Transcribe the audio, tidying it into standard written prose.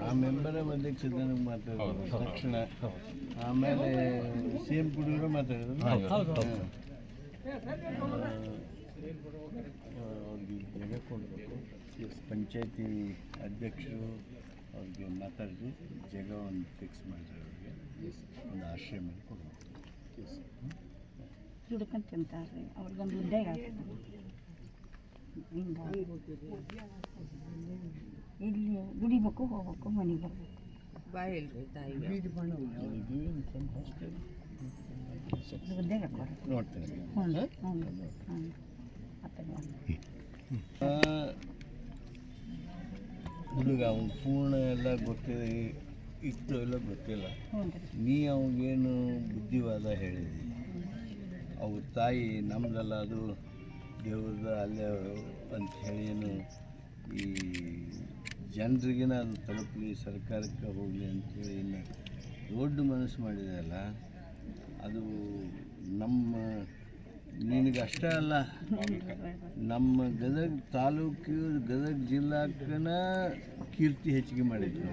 ಆ ಮೆಂಬರ ಅಧ್ಯಕ್ಷತೆ ನನಗೆ ಮಾತಾಡಿದ್ರು ತಕ್ಷಣ. ಆಮೇಲೆ ಸಿ ಎಂ ಕುಡಿಯವರು ಮಾತಾಡಿದ್ರು. ಅವ್ರಿಗೆ ಜಾಗ ಕೊಡಬೇಕು. ಪಂಚಾಯತಿ ಅಧ್ಯಕ್ಷರು ಅವ್ರಿಗೆ ಮಾತಾಡಿ ಜಾಗ ಒಂದು ಫಿಕ್ಸ್ ಮಾಡಿದ್ರು. ಅವ್ರಿಗೆ ಒಂದು ಆಶ್ರಯ ಮೇಲೆ ಕೊಡಬೇಕು. ದುಡ್ಕಂತಾರೆ ಅವ್ರಿಗೊಂದು ಉದ್ಯೋಗ ಇಲ್ಲಿ ದುಡಿಬೇಕು, ಹೋಗ್ಬೇಕು, ಮನೆಗೆ ಬರಬೇಕು. ಉದ್ಯೋಗ ನೋಡ್ತೇನೆ. ಹುಡುಗ ಅವ್ನು ಪೂರ್ಣ ಎಲ್ಲ ಗೊತ್ತಿದೆ ಇತ್ತು ಎಲ್ಲ ಗೊತ್ತಿಲ್ಲ. ನೀ ಅವನಿಗೇನು ಬುದ್ಧಿವಾದ ಹೇಳಿದಿ. ಅವ್ರ ತಾಯಿ ನಮ್ಮದಲ್ಲ ಅದು ದೇವ್ರದ ಅಲ್ಲೇ ಅಂತ ಹೇಳೇನು ಈ ಜನರಿಗೇನ ಅದು ತಲುಪಲಿ, ಸರ್ಕಾರಕ್ಕೆ ಹೋಗಲಿ ಅಂಥೇಳಿ ಇನ್ನು ದೊಡ್ಡ ಮನಸ್ಸು ಮಾಡಿದೆಯಲ್ಲ ಅದು ನಮ್ಮ ನಿನಗೆ ಅಷ್ಟೇ ಅಲ್ಲ, ನಮ್ಮ ಗದಗ ತಾಲೂಕು ಗದಗ ಜಿಲ್ಲಾಕ್ಕನ ಕೀರ್ತಿ ಹೆಚ್ಚಿಗೆ ಮಾಡಿದ್ರು.